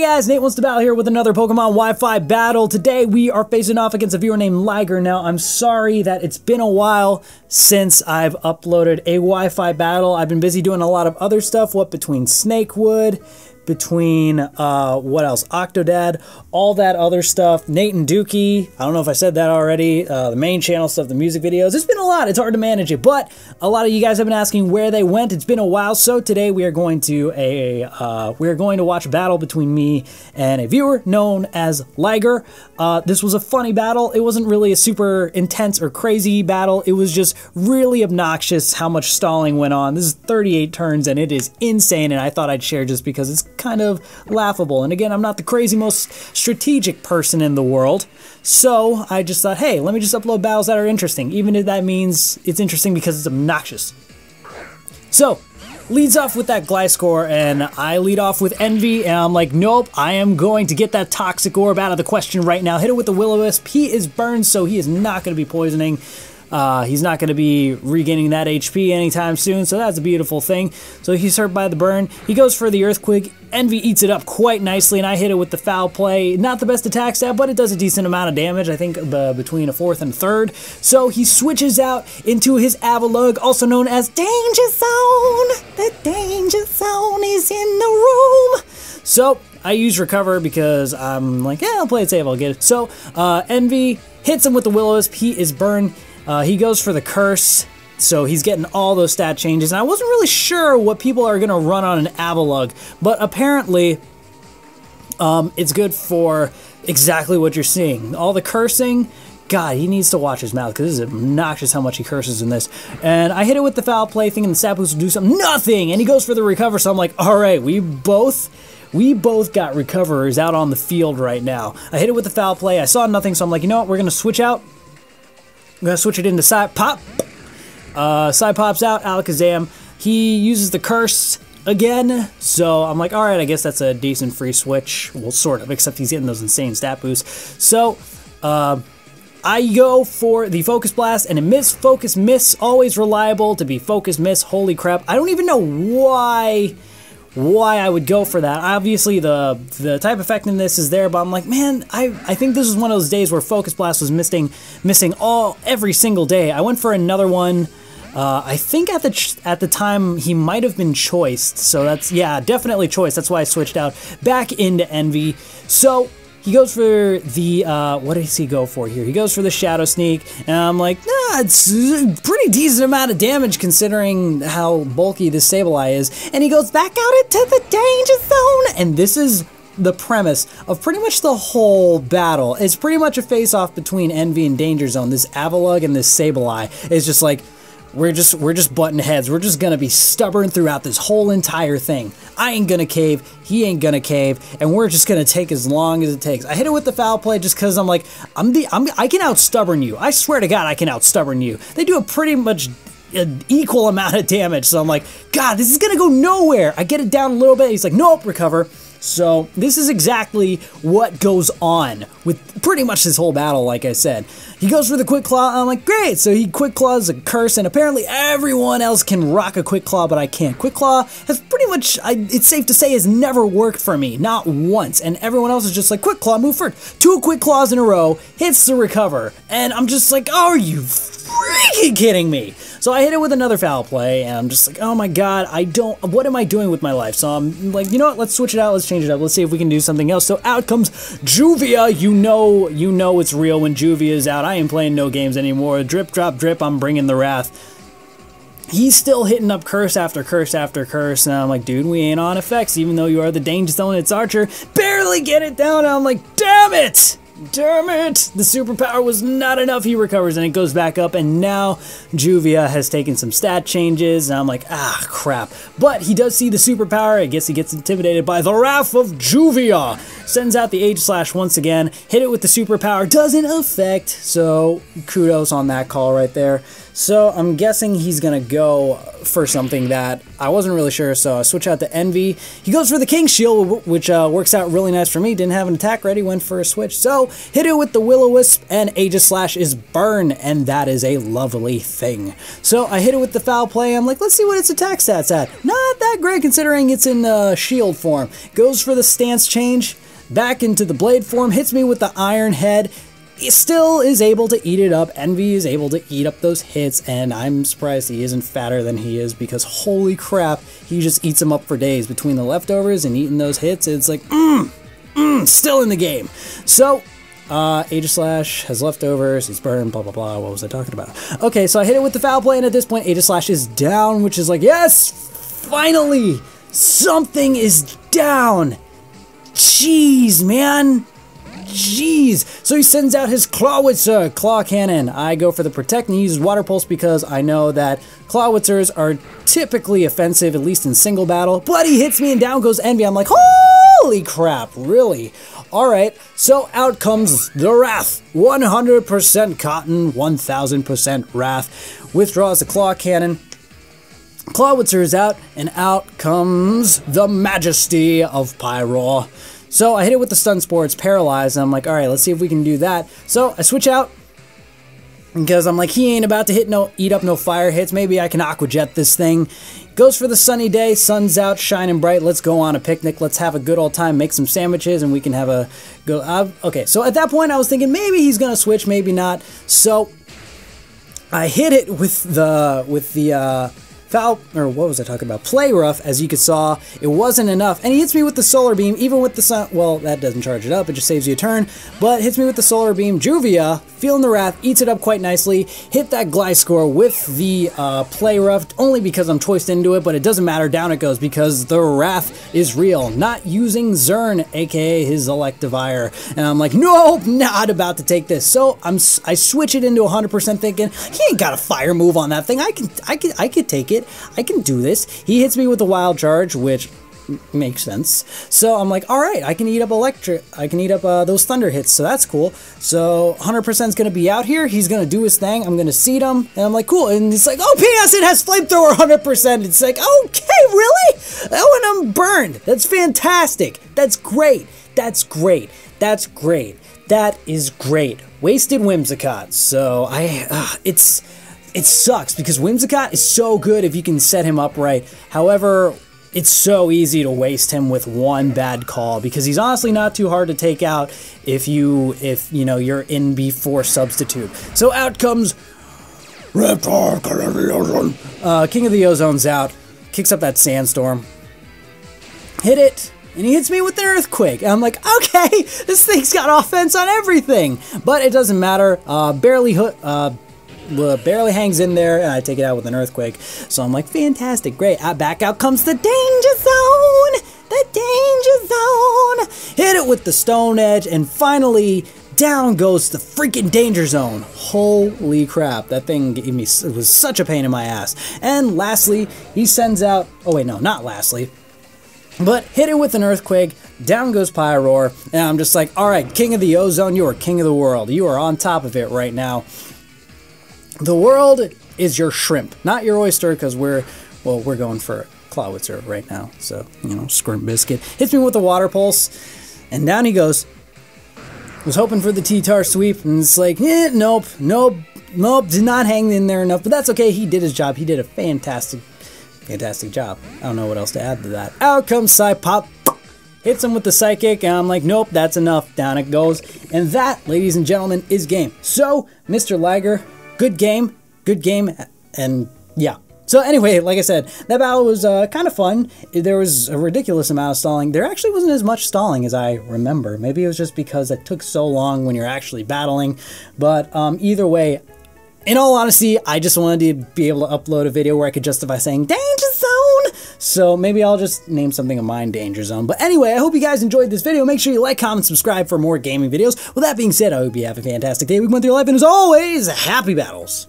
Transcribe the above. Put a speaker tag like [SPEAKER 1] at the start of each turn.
[SPEAKER 1] guys, Nate Wants to Battle here with another Pokemon Wi-Fi battle. Today we are facing off against a viewer named Liger. Now, I'm sorry that it's been a while since I've uploaded a Wi-Fi battle. I've been busy doing a lot of other stuff, between Snakewood, between, what else, Octodad, all that other stuff, Nate and Dookie, I don't know if I said that already, the main channel stuff, the music videos, it's been a lot, it's hard to manage it, but a lot of you guys have been asking where they went. It's been a while, so today we are going to watch a battle between me and a viewer known as Liger. This was a funny battle. It wasn't really a super intense or crazy battle, it was just really obnoxious how much stalling went on. This is 38 turns and it is insane, and I thought I'd share just because it's kind of laughable. And again, I'm not the crazy most strategic person in the world, so I just thought, hey, let me just upload battles that are interesting, even if that means it's interesting because it's obnoxious. So, leads off with that Gliscor, and I lead off with Envy, and I'm like, nope, I am going to get that Toxic Orb out of the question right now. Hit it with the Will-O-Wisp. He is burned, so he is not going to be poisoning. He's not going to be regaining that HP anytime soon, so that's a beautiful thing. So he's hurt by the burn. He goes for the Earthquake. Envy eats it up quite nicely, and I hit it with the Foul Play. Not the best attack stat, but it does a decent amount of damage, I think between a fourth and a third. So he switches out into his Avalugg, also known as Danger Zone. The Danger Zone is in the room. So I use Recover because I'm like, yeah, I'll play it safe, I'll get it. So Envy hits him with the Will-O-Wisp. He is burned. He goes for the Curse, so he's getting all those stat changes. And I wasn't really sure what people are going to run on an Avalugg, but apparently it's good for exactly what you're seeing. All the cursing, God, he needs to watch his mouth because this is obnoxious how much he curses in this. And I hit it with the Foul Play thinking the Sap Boost will do something. Nothing! And he goes for the Recover, so I'm like, alright, we both got Recoverers out on the field right now. I hit it with the Foul Play, I saw nothing, so I'm like, you know what, we're going to switch out. I'm going to switch it into Side Pop. Side Pop's out, Alakazam. He uses the Curse again, so I'm like, alright, I guess that's a decent free switch. Well, sort of, except he's getting those insane stat boosts. So, I go for the Focus Blast, and a miss, focus, miss, always reliable to be focus, miss, holy crap. I don't even know why I would go for that. Obviously, the type effectiveness is there, but I'm like, man, I think this is one of those days where Focus Blast was missing every single day. I went for another one. I think at the time he might have been choiced, so that's, yeah, definitely choiced. That's why I switched out back into Envy. So he goes for the, what does he go for here? He goes for the Shadow Sneak, and I'm like, nah, it's a pretty decent amount of damage considering how bulky this Sableye is. And he goes back out into the Danger Zone, and this is the premise of pretty much the whole battle. It's pretty much a face-off between Envy and Danger Zone. This Avalugg and this Sableye is just like, we're just butting heads. We're just gonna be stubborn throughout this whole entire thing. I ain't gonna cave, he ain't gonna cave, and we're just gonna take as long as it takes. I hit it with the Foul Play just because I'm like, I can out-stubborn you. I swear to God, I can out-stubborn you. They do a pretty much an equal amount of damage, so I'm like, God, this is gonna go nowhere. I get it down a little bit. He's like, nope, Recover. So this is exactly what goes on with pretty much this whole battle, like I said. He goes for the Quick Claw, I'm like, great! So he Quick Claws a Curse, and apparently everyone else can rock a Quick Claw, but I can't. Quick Claw has pretty much, it's safe to say, has never worked for me, not once, and everyone else is just like, Quick Claw, move first. 2 Quick Claws in a row, hits the Recover, and I'm just like, oh, are you freaking kidding me? So I hit it with another Foul Play, and I'm just like, oh my God, what am I doing with my life? So I'm like, you know what, let's switch it out, let's change it up, let's see if we can do something else. So out comes Juvia. You know it's real when Juvia is out. I ain't playing no games anymore. Drip, drop, drip, I'm bringing the wrath. He's still hitting up Curse after Curse after Curse, and I'm like, dude, we ain't on effects, even though you are the Danger Zone, it's Archer. Barely get it down, and I'm like, damn it! Damn it! The superpower was not enough. He recovers and it goes back up, and now Juvia has taken some stat changes, and I'm like, ah, crap. But he does see the superpower. I guess he gets intimidated by the wrath of Juvia. Sends out the H-Slash once again. Hit it with the superpower. Doesn't affect. So kudos on that call right there. So I'm guessing he's gonna go for something that I wasn't really sure, so I switch out to Envy. He goes for the King Shield, which works out really nice for me. Didn't have an attack ready, went for a switch. So So hit it with the Will-O-Wisp and Aegislash is burn, and that is a lovely thing. So I hit it with the Foul Play. I'm like, let's see what its attack stats at. Not that great considering it's in shield form. Goes for the stance change, back into the blade form, hits me with the Iron Head. He still is able to eat it up. Envy is able to eat up those hits, and I'm surprised he isn't fatter than he is, because holy crap, he just eats them up for days. Between the leftovers and eating those hits, it's like, still in the game. So, Aegislash has leftovers, he's burned, blah, blah, blah. What was I talking about? Okay, so I hit it with the Foul Play, and at this point, Aegislash is down, which is like, yes, finally, something is down. Jeez, man. Jeez. So he sends out his Clawitzer Claw Cannon. I go for the Protect and he uses Water Pulse because I know that Clawitzers are typically offensive, at least in single battle. But he hits me and down goes Envy. I'm like, holy crap, really? Alright, so out comes the Wrath. 100% Cotton, 1000% Wrath. Withdraws the Claw Cannon. Clawitzer is out, and out comes the Majesty of Pyro. So I hit it with the Stun Spore, it's paralyzed, and I'm like, alright, let's see if we can do that. So I switch out, because I'm like, he ain't about to eat up no fire hits, maybe I can Aqua Jet this thing. Goes for the sunny day, sun's out, shining bright, let's go on a picnic, let's have a good old time, make some sandwiches, and we can have a go. Okay, so at that point I was thinking maybe he's gonna switch, maybe not. So I hit it with the Foul, or what was I talking about? Play Rough, as you saw, it wasn't enough, and he hits me with the Solar Beam, even with the sun, well, that doesn't charge it up, it just saves you a turn, but hits me with the Solar Beam. Juvia, feeling the Wrath, eats it up quite nicely, hit that Gliscor with the Play Rough, only because I'm choiced into it, but it doesn't matter, down it goes, because the Wrath is real, not using Zern, aka his Electivire, and I'm like, nope, not about to take this, so I switch it into 100% thinking, he ain't got a fire move on that thing, I could take it. I can do this. He hits me with the Wild Charge, which makes sense. So I'm like, all right, I can eat up those Thunder hits, so that's cool. So 100% is going to be out here. He's going to do his thing. I'm going to seed him, and I'm like, cool. And it's like, oh, P.S. it has Flamethrower 100%. It's like, okay, really? Oh, and I'm burned. That's fantastic. That's great. That's great. That's great. That is great. Wasted Whimsicott. So it sucks because Whimsicott is so good if you can set him up right. However, it's so easy to waste him with one bad call because he's honestly not too hard to take out if you know you're in before substitute. So out comes King of the Ozone's out, kicks up that Sandstorm, hit it. And he hits me with an Earthquake. And I'm like, okay, this thing's got offense on everything. But it doesn't matter. Barely hangs in there, and I take it out with an Earthquake. So I'm like, fantastic, great. Back out comes the Danger Zone! The Danger Zone! Hit it with the Stone Edge, and finally, down goes the freaking Danger Zone. Holy crap, that thing gave me, it was such a pain in my ass. And lastly, he sends out, oh wait, no, not lastly, but hit it with an Earthquake, down goes Pyroar, and I'm just like, alright, King of the Ozone, you are king of the world. You are on top of it right now. The world is your shrimp, not your oyster, because we're going for Clawitzer right now. So, Scrimp Biscuit. Hits me with the Water Pulse, and down he goes. Was hoping for the T-Tar sweep, and it's like, nope, did not hang in there enough, but that's okay, he did his job. He did a fantastic job. I don't know what else to add to that. Out comes Psypop, hits him with the Psychic, and I'm like, nope, that's enough. Down it goes. And that, ladies and gentlemen, is game. So, Mr. Liger, good game, and yeah. So anyway, like I said, that battle was kind of fun. There was a ridiculous amount of stalling. There actually wasn't as much stalling as I remember. Maybe it was just because it took so long when you're actually battling. But either way, in all honesty, I just wanted to be able to upload a video where I could justify saying Danger Zone. So maybe I'll just name something of mine Danger Zone. But anyway, I hope you guys enjoyed this video. Make sure you like, comment, subscribe for more gaming videos. With that being said, I hope you have a fantastic day, week, month, your life, and as always, happy battles.